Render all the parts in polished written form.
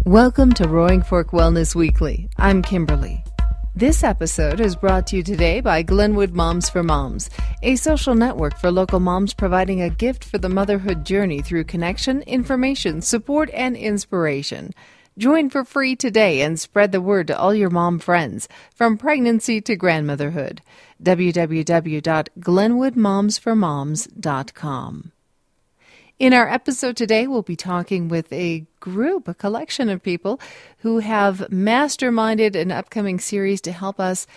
Welcome to Roaring Fork Wellness Weekly. I'm Kimberly. This episode is brought to you today by Glenwood Moms for Moms, a social network for local moms providing a gift for the motherhood journey through connection, information, support, and inspiration. Join for free today and spread the word to all your mom friends, from pregnancy to grandmotherhood. www.glenwoodmomsformoms.com. In our episode today, we'll be talking with a collection of people who have masterminded an upcoming series to help us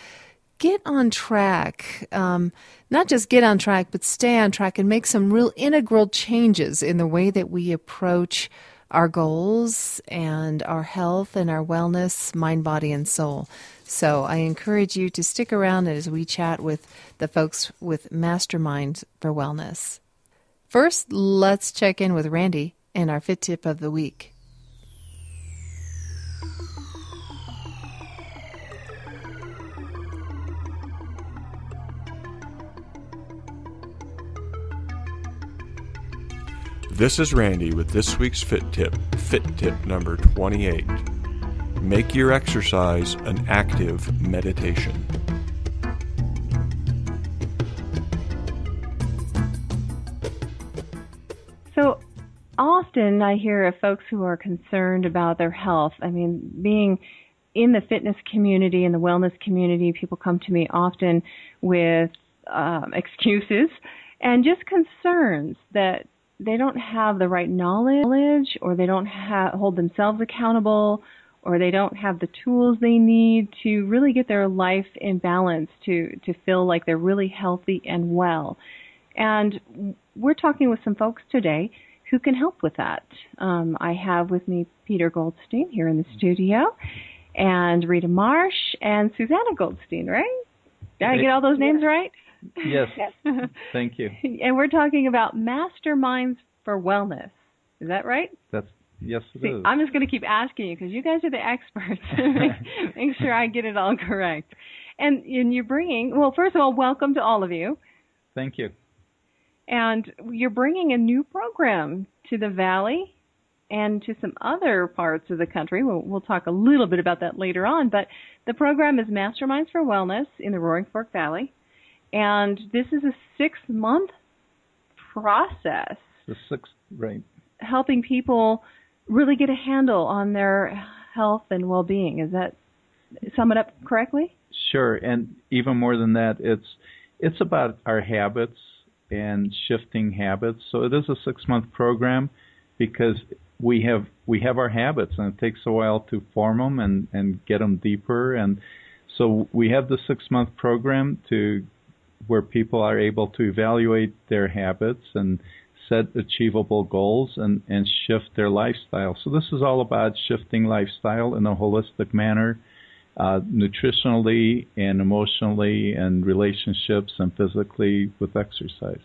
get on track. Not just get on track, but stay on track and make some real integral changes in the way that we approach our goals and our health and our wellness, mind, body, and soul. So I encourage you to stick around as we chat with the folks with Masterminds for Wellness. First, let's check in with Randy and our Fit Tip of the Week. This is Randy with this week's Fit Tip number 28. Make your exercise an active meditation. So often I hear of folks who are concerned about their health. I mean, being in the fitness community and the wellness community, people come to me often with excuses and just concerns that they don't have the right knowledge, or they don't hold themselves accountable, or they don't have the tools they need to really get their life in balance to feel like they're really healthy and well. And we're talking with some folks today who can help with that. I have with me Peter Goldstein here in the studio, and Rita Marsh, and Susanna Goldstein, right? Did I get all those names right? Yes. Thank you. And we're talking about Masterminds for Wellness. Is that right? Yes, it is. I'm just going to keep asking you because you guys are the experts. Make sure I get it all correct. And you're bringing, well, first of all, welcome to all of you. Thank you. And you're bringing a new program to the Valley and to some other parts of the country. We'll talk a little bit about that later on. But the program is Masterminds for Wellness in the Roaring Fork Valley. And this is a 6-month process. Right. Helping people really get a handle on their health and well-being. Is that sum it up correctly? Sure. And even more than that, it's about our habits and shifting habits. So it is a 6-month program because we have our habits, and it takes a while to form them and get them deeper. And so we have the 6-month program where people are able to evaluate their habits and set achievable goals and shift their lifestyle. So this is all about shifting lifestyle in a holistic manner, nutritionally and emotionally and relationships and physically with exercise.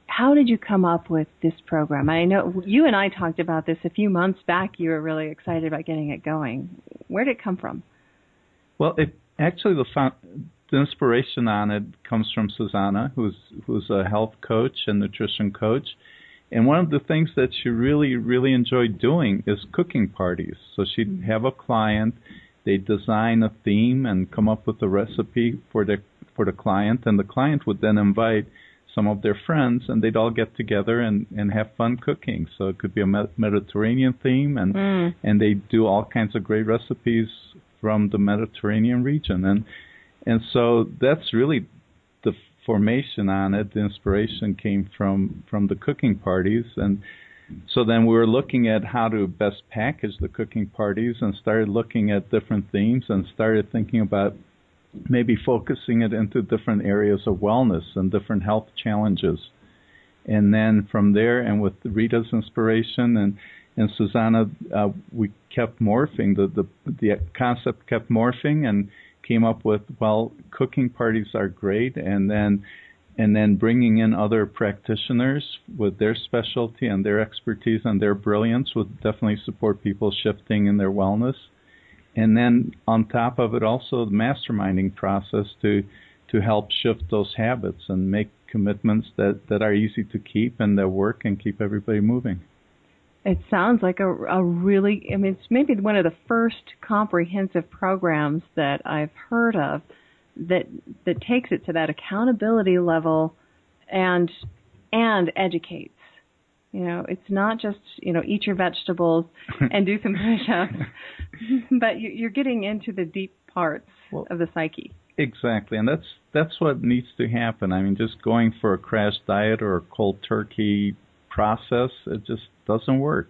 How did you come up with this program? I know you and I talked about this a few months back. You were really excited about getting it going. Where did it come from? Well, the inspiration on it comes from Susanna, who's a health coach and nutrition coach. And one of the things that she really, really enjoyed doing is cooking parties. So she'd have a client, they'd design a theme and come up with a recipe for the client, and the client would then invite some of their friends, and they'd all get together and have fun cooking. So it could be a Mediterranean theme, and they'd do all kinds of great recipes from the Mediterranean region. And so that's really the formation on it. The inspiration came from the cooking parties. And so then we were looking at how to best package the cooking parties and started looking at different themes and started thinking about maybe focusing it into different areas of wellness and different health challenges. And then from there, and with Rita's inspiration and Susanna, we kept morphing. The concept kept morphing and came up with, well, cooking parties are great, and then bringing in other practitioners with their specialty and their expertise and their brilliance would definitely support people shifting in their wellness. And then on top of it, also the masterminding process to help shift those habits and make commitments that are easy to keep and that work and keep everybody moving. It sounds like a really, I mean, it's maybe one of the first comprehensive programs that I've heard of that takes it to that accountability level and educates. You know, it's not just, you know, eat your vegetables and do some push-ups, but you're getting into the deep parts of the psyche. Exactly, and that's what needs to happen. I mean, just going for a crash diet or a cold turkey process, it just doesn't work.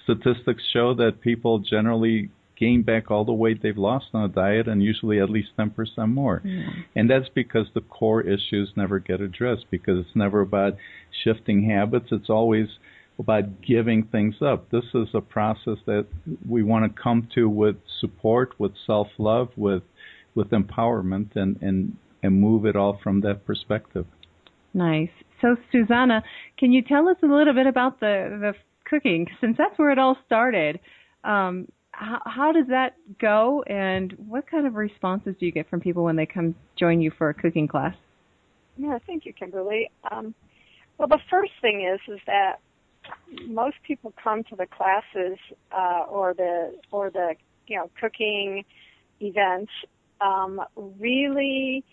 Statistics show that people generally gain back all the weight they've lost on a diet, and usually at least 10% more. Mm-hmm. And that's because the core issues never get addressed, because it's never about shifting habits. It's always about giving things up. This is a process that we want to come to with support, with self-love, with empowerment, and move it all from that perspective. Nice. So, Susanna, can you tell us a little bit about the cooking, since that's where it all started? How does that go, and what kind of responses do you get from people when they come join you for a cooking class? Yeah, thank you, Kimberly. Well, the first thing is that most people come to the classes or the cooking events really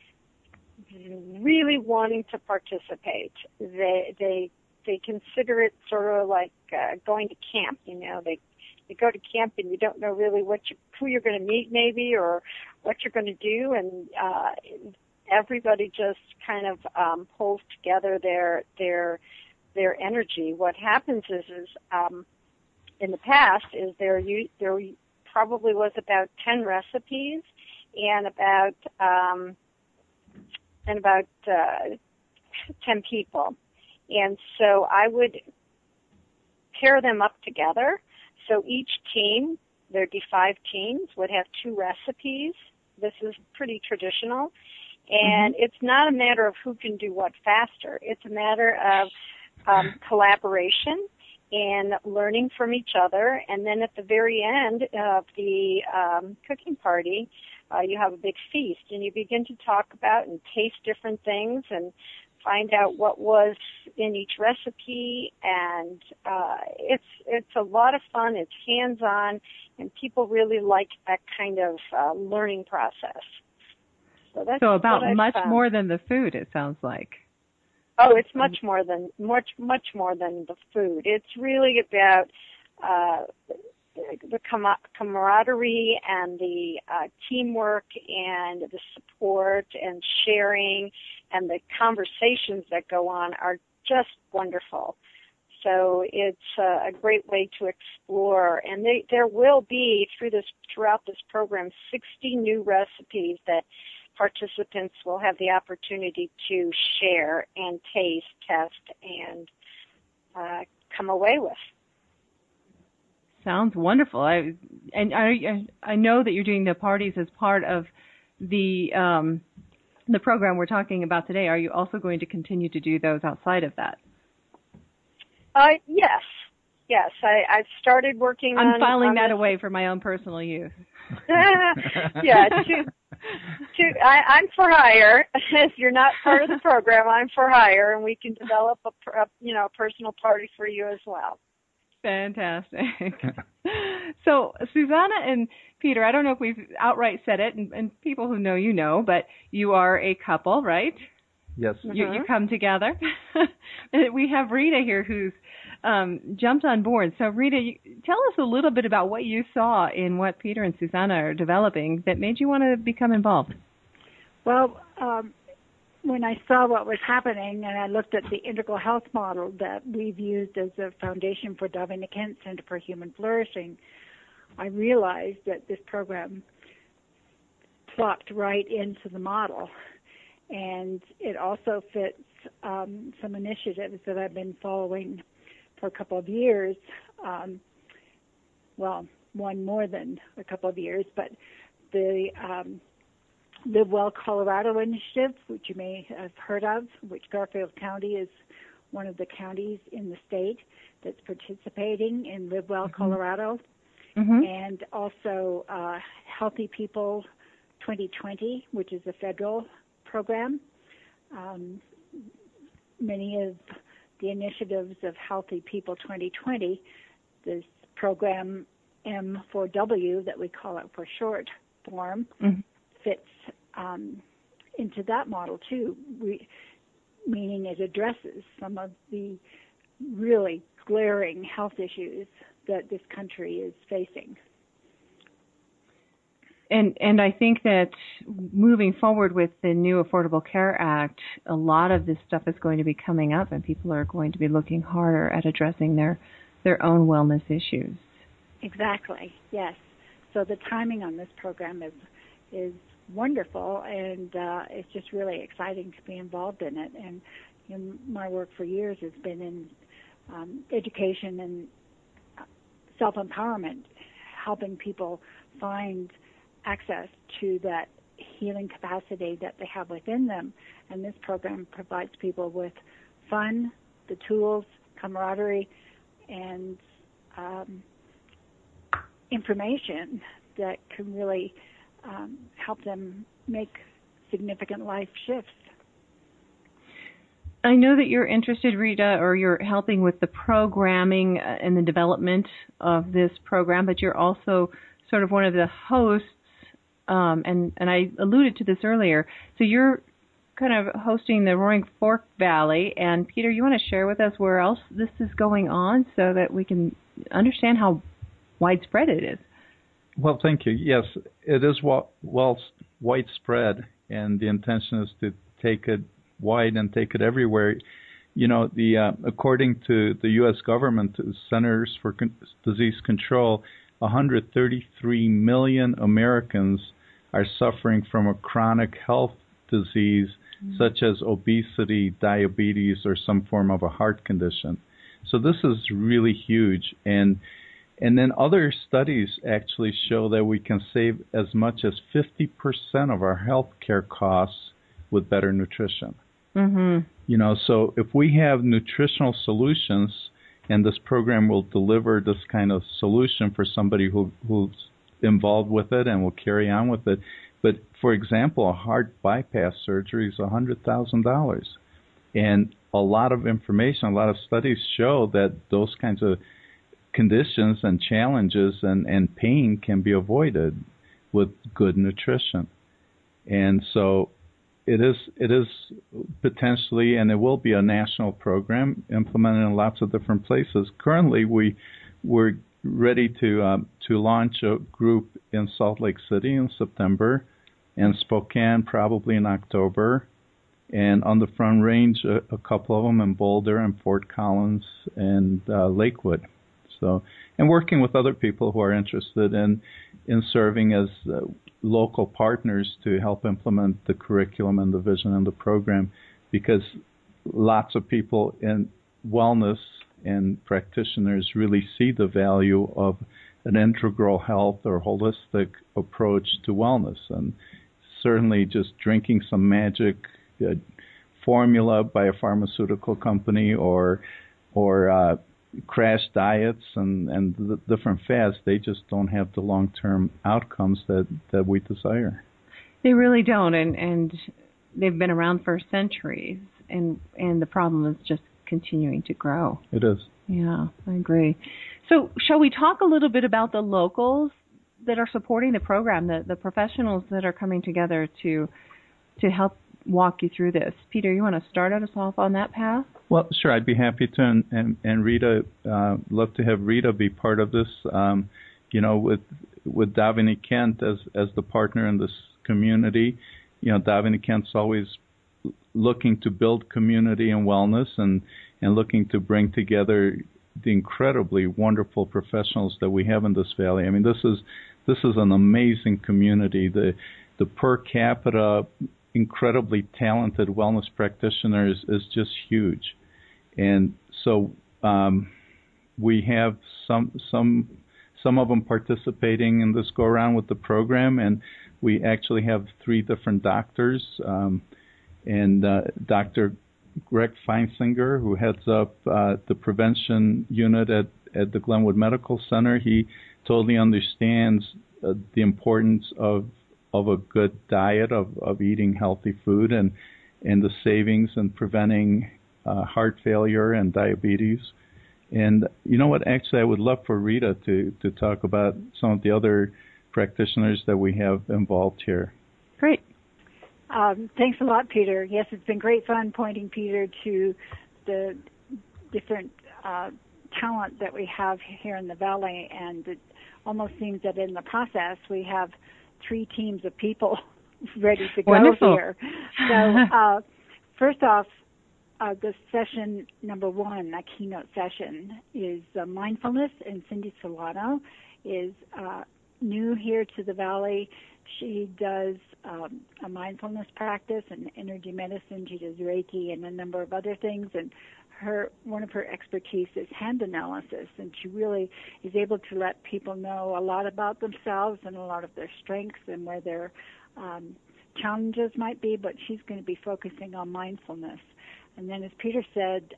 wanting to participate. They consider it sort of like going to camp. You know, they go to camp and you don't know really who you're going to meet maybe, or what you're going to do, and everybody just kind of pulls together their energy. What happens is in the past is there probably was about 10 recipes and about 10 people. And so I would pair them up together. So each team, there'd be 5 teams, would have 2 recipes. This is pretty traditional. And it's not a matter of who can do what faster. It's a matter of collaboration and learning from each other. And then at the very end of the cooking party, you have a big feast, and you begin to talk about and taste different things and find out what was in each recipe. And it's a lot of fun. It's hands-on, and people really like that kind of learning process. So about much more than the food, it sounds like. Oh, it's much more than the food. It's really about the camaraderie and the teamwork and the support and sharing, and the conversations that go on are just wonderful. So it's a great way to explore. And there will be, throughout this program, 60 new recipes that participants will have the opportunity to share and taste, test, and come away with. Sounds wonderful. I know that you're doing the parties as part of the program we're talking about today. Are you also going to continue to do those outside of that? Yes. I've started working on... I'm filing that away for my own personal use. Yeah, I'm for hire. If you're not part of the program, I'm for hire, and we can develop a personal party for you as well. Fantastic. So, Susanna and Peter, I don't know if we've outright said it, and people who know you know, but you are a couple, right? Yes. You come together. We have Rita here who's jumped on board. So, Rita, tell us a little bit about what you saw in what Peter and Susanna are developing that made you want to become involved. Well, when I saw what was happening and I looked at the integral health model that we've used as a foundation for Davina Kent Center for Human Flourishing, I realized that this program plopped right into the model. And it also fits some initiatives that I've been following for a couple of years. One more than a couple of years, but the Live Well Colorado initiative, which you may have heard of, which Garfield County is one of the counties in the state that's participating in Live Well Colorado, and also Healthy People 2020, which is a federal program. Many of the initiatives of Healthy People 2020, this program M4W that we call it for short form, fits into that model too, meaning it addresses some of the really glaring health issues that this country is facing. And I think that moving forward with the new Affordable Care Act, a lot of this stuff is going to be coming up, and people are going to be looking harder at addressing their own wellness issues. Exactly, yes. So the timing on this program is wonderful, and it's just really exciting to be involved in it. And my work for years has been in education and self-empowerment, helping people find access to that healing capacity that they have within them. And this program provides people with fun, the tools, camaraderie, and information that can really help them make significant life shifts. I know that you're interested, Rita, or you're helping with the programming and the development of this program, but you're also sort of one of the hosts, and I alluded to this earlier. So you're kind of hosting the Roaring Fork Valley, and Peter, you want to share with us where else this is going on so that we can understand how widespread it is? Well, thank you. Yes, it is widespread, and the intention is to take it wide and take it everywhere. You know, according to the U.S. government, Centers for Disease Control, 133 million Americans are suffering from a chronic health disease such as obesity, diabetes, or some form of a heart condition. So this is really huge. And then other studies actually show that we can save as much as 50% of our health care costs with better nutrition. Mm-hmm. You know, so if we have nutritional solutions, and this program will deliver this kind of solution for somebody who's involved with it and will carry on with it. But, for example, a heart bypass surgery is $100,000. And a lot of information, a lot of studies show that those kinds of conditions and challenges and pain can be avoided with good nutrition. And so it is potentially, and it will be, a national program implemented in lots of different places. Currently, we're ready to launch a group in Salt Lake City in September, and Spokane probably in October, and on the Front Range, a couple of them in Boulder and Fort Collins and Lakewood. So, and working with other people who are interested in serving as local partners to help implement the curriculum and the vision and the program, because lots of people in wellness and practitioners really see the value of an integral health or holistic approach to wellness. And certainly just drinking some magic formula by a pharmaceutical company or crash diets and the different fads, they just don't have the long-term outcomes that we desire. They really don't, and they've been around for centuries, and the problem is just continuing to grow. It is. Yeah, I agree. So shall we talk a little bit about the locals that are supporting the program, the professionals that are coming together to help walk you through this? Peter, you want to start us off on that path? Well, sure, I'd be happy to, and Rita, love to have Rita be part of this. You know, with Davini Kent as the partner in this community, you know, Davini Kent's always looking to build community and wellness, and looking to bring together the incredibly wonderful professionals that we have in this valley. I mean, this is an amazing community. The per capita incredibly talented wellness practitioners is just huge. And so we have some of them participating in this go-around with the program, and we actually have 3 different doctors, and Dr. Greg Feinsinger, who heads up the prevention unit at the Glenwood Medical Center. He totally understands the importance of a good diet, of eating healthy food, and the savings and preventing heart failure and diabetes. And you know what? Actually, I would love for Rita to talk about some of the other practitioners that we have involved here. Great. Thanks a lot, Peter. Yes, it's been great fun pointing Peter to the different talent that we have here in the Valley, and it almost seems that in the process we have 3 teams of people ready to go. Wonderful. Here. So first off, the session number 1, a keynote session, is mindfulness, and Cindy Solano is new here to the Valley. She does a mindfulness practice and energy medicine. She does Reiki and a number of other things, and one of her expertise is hand analysis, and she really is able to let people know a lot about themselves and a lot of their strengths and where their challenges might be, but she's going to be focusing on mindfulness. And then, as Peter said,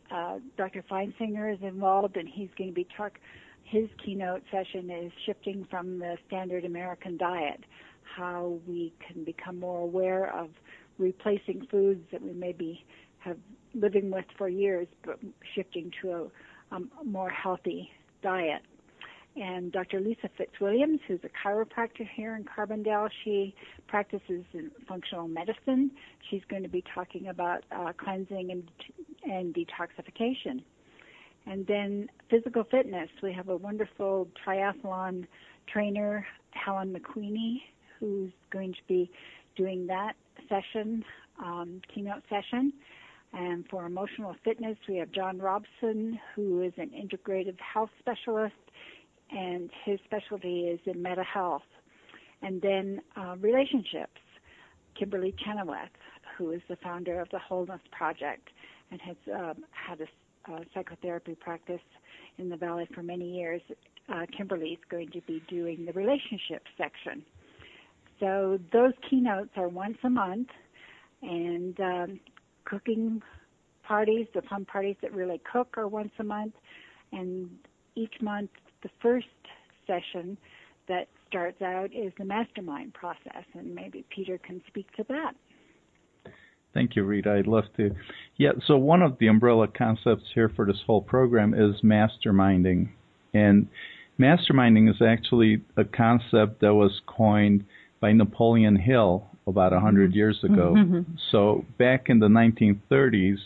Dr. Feinsinger is involved, and he's going to be his keynote session is shifting from the standard American diet, how we can become more aware of replacing foods that we maybe have living with for years, but shifting to a more healthy diet. And Dr. Lisa Fitzwilliams, who's a chiropractor here in Carbondale, she practices in functional medicine. She's going to be talking about cleansing and detoxification. And then physical fitness. We have a wonderful triathlon trainer, Helen McQueenie, who's going to be doing that session, keynote session. And for emotional fitness, we have John Robson, who is an integrative health specialist, and his specialty is in mental health. And then relationships, Kimberly Chenoweth, who is the founder of the Wholeness Project and has had a psychotherapy practice in the Valley for many years. Kimberly is going to be doing the relationship section. So those keynotes are once a month, and cooking parties, the fun parties that really cook, are once a month. And each month, the first session that starts out is the mastermind process, and maybe Peter can speak to that. Thank you, Rita. I'd love to. Yeah, so one of the umbrella concepts here for this whole program is masterminding. And masterminding is actually a concept that was coined by Napoleon Hill about 100 years ago. So back in the 1930s,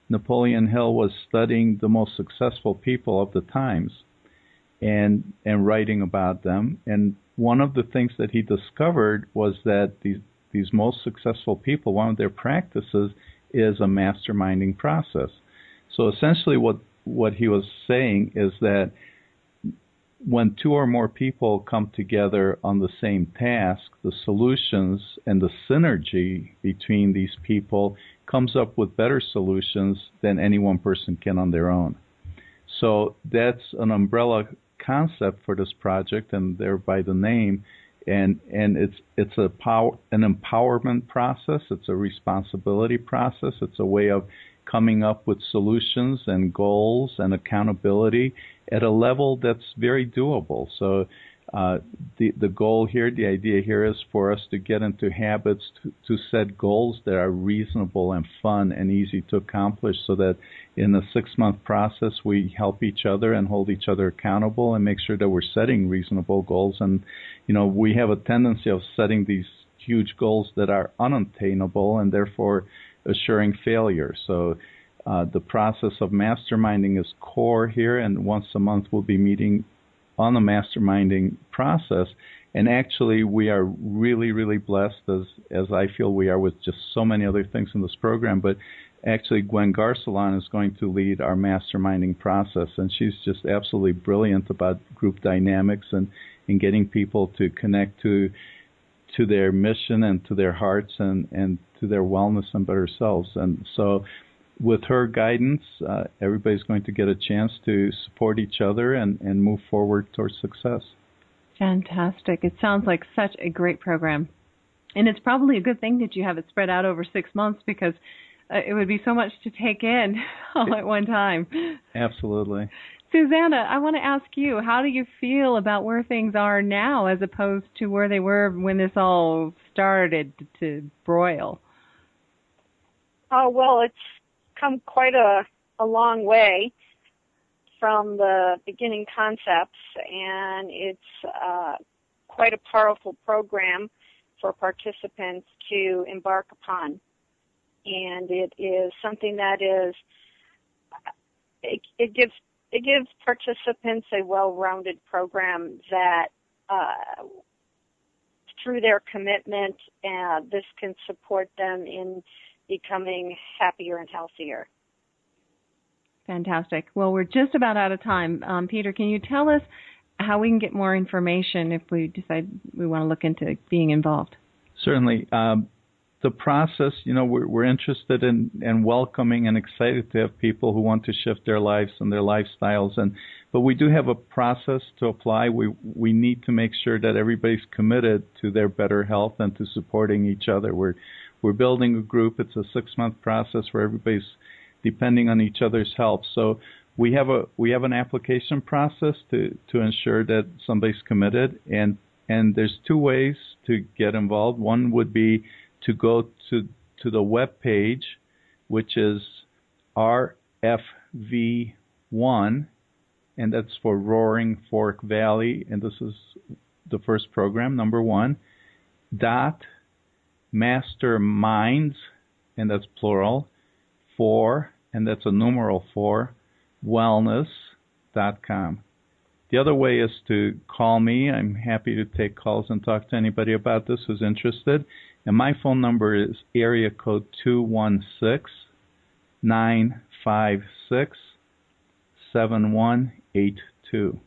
Napoleon Hill was studying the most successful people of the times and writing about them. And one of the things that he discovered was that these most successful people, one of their practices is a masterminding process. So essentially what he was saying is that when 2 or more people come together on the same task, the solutions and the synergy between these people comes up with better solutions than any one person can on their own. So that's an umbrella concept for this project, and thereby the name. And it's an empowerment process. It's a responsibility process. It's a way of coming up with solutions and goals and accountability at a level that's very doable. So the goal here, the idea here is for us to get into habits to set goals that are reasonable and fun and easy to accomplish, so that in a 6-month process we help each other and hold each other accountable and make sure that we're setting reasonable goals. And, you know, we have a tendency of setting these huge goals that are unattainable and therefore assuring failure. So the process of masterminding is core here, and once a month we'll be meeting on the masterminding process. And actually we are really, really blessed, as I feel we are, with just so many other things in this program. But actually Gwen Garcelon is going to lead our masterminding process, and she's just absolutely brilliant about group dynamics and getting people to connect to their mission and to their hearts and to their wellness and better selves. And so with her guidance, everybody's going to get a chance to support each other and move forward towards success. Fantastic. It sounds like such a great program. And it's probably a good thing that you have it spread out over 6 months, because it would be so much to take in all at one time. Absolutely. Susanna, I want to ask you, how do you feel about where things are now as opposed to where they were when this all started to broil? Oh, well, it's come quite a long way from the beginning concepts, and it's quite a powerful program for participants to embark upon. And it is something that is, it gives participants a well-rounded program that through their commitment, this can support them in becoming happier and healthier. Fantastic. Well, we're just about out of time. Peter, can you tell us how we can get more information if we decide we want to look into being involved? Certainly. The process, we're interested in welcoming and excited to have people who want to shift their lives and their lifestyles. But we do have a process to apply. We need to make sure that everybody's committed to their better health and to supporting each other. We're building a group. It's a 6-month process where everybody's depending on each other's help. So we have an application process to ensure that somebody's committed, and there's 2 ways to get involved. One would be to go to the web page, which is RFV1, and that's for Roaring Fork Valley, and this is the first program, number 1, Masterminds, and that's plural, 4, and that's a numeral 4, wellness.com. The other way is to call me. I'm happy to take calls and talk to anybody about this who's interested. And my phone number is area code 216-956-7182.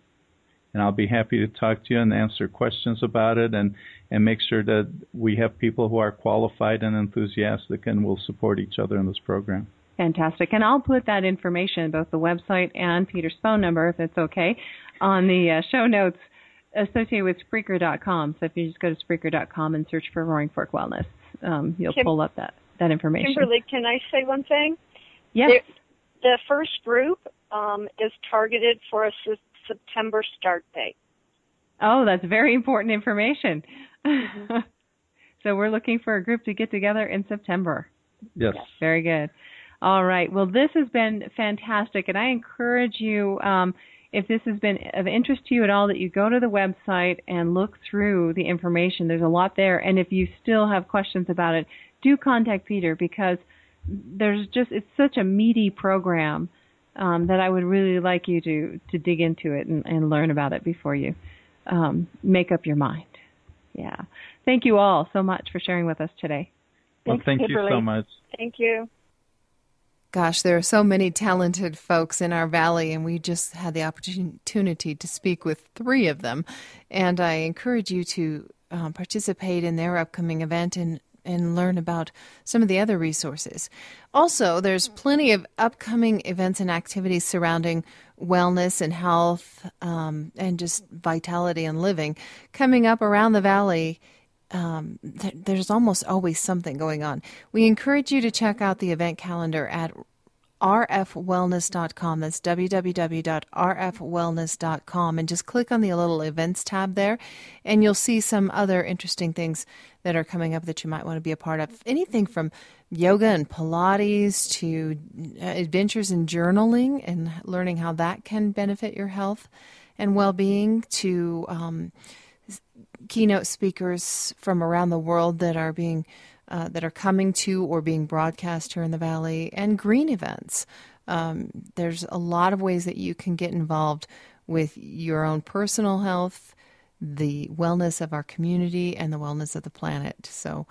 And I'll be happy to talk to you and answer questions about it and make sure that we have people who are qualified and enthusiastic and will support each other in this program. Fantastic. And I'll put that information, both the website and Peter's phone number, if it's okay, on the show notes associated with Spreaker.com. So if you just go to Spreaker.com and search for Roaring Fork Wellness, you'll pull up that information. Kimberly, can I say one thing? Yes. The first group is targeted for a September start date. Oh, that's very important information. Mm-hmm. So we're looking for a group to get together in September. Yes. Very good. All right. Well, this has been fantastic, and I encourage you, if this has been of interest to you at all, that you go to the website and look through the information. There's a lot there, and if you still have questions about it, do contact Peter, because it's such a meaty program that I would really like you to dig into it and learn about it before you make up your mind. Yeah. Thank you all so much for sharing with us today. Well, thank you so much. Thank you. Gosh, there are so many talented folks in our valley, and we just had the opportunity to speak with 3 of them. And I encourage you to participate in their upcoming event and learn about some of the other resources. Also, there's plenty of upcoming events and activities surrounding wellness and health and just vitality and living coming up around the valley. There's almost always something going on. We encourage you to check out the event calendar at rfwellness.com. That's www.rfwellness.com, and just click on the little events tab there, and you'll see some other interesting things that are coming up that you might want to be a part of. Anything from yoga and Pilates to adventures in journaling and learning how that can benefit your health and well-being, to keynote speakers from around the world that are coming to or being broadcast here in the Valley, and green events. There's a lot of ways that you can get involved with your own personal health, the wellness of our community, and the wellness of the planet. So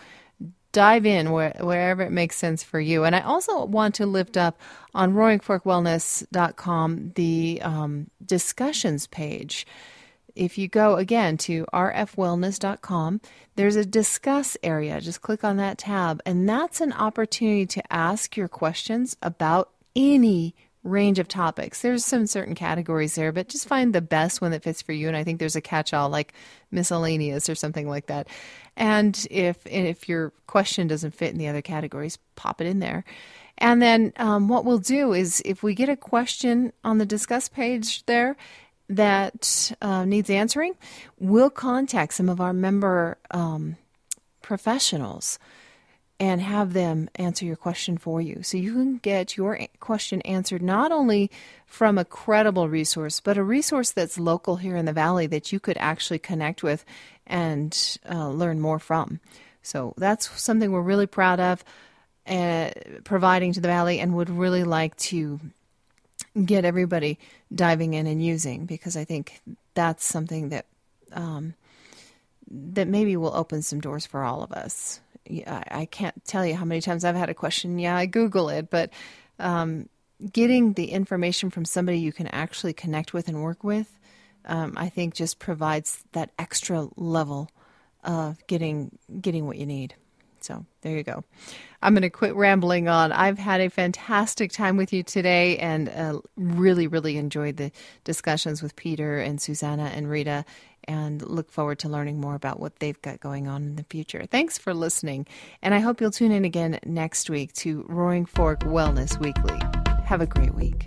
dive in wherever it makes sense for you. And I also want to lift up on roaringforkwellness.com the discussions page. If you go, again, to rfwellness.com, there's a discuss area. Just click on that tab, and that's an opportunity to ask your questions about any range of topics. There's some certain categories there, but just find the best one that fits for you, and I think there's a catch-all like miscellaneous or something like that. And if your question doesn't fit in the other categories, pop it in there. And then what we'll do is, if we get a question on the discuss page there that needs answering, we'll contact some of our member professionals and have them answer your question for you. So you can get your question answered not only from a credible resource, but a resource that's local here in the Valley that you could actually connect with and learn more from. So that's something we're really proud of providing to the Valley, and would really like to get everybody diving in and using, because I think that's something that that maybe will open some doors for all of us. I can't tell you how many times I've had a question. Yeah, I Google it, but getting the information from somebody you can actually connect with and work with, I think just provides that extra level of getting what you need. So there you go. I'm going to quit rambling on. I've had a fantastic time with you today, and really, really enjoyed the discussions with Peter and Susanna and Rita, and look forward to learning more about what they've got going on in the future. Thanks for listening, and I hope you'll tune in again next week to Roaring Fork Wellness Weekly. Have a great week.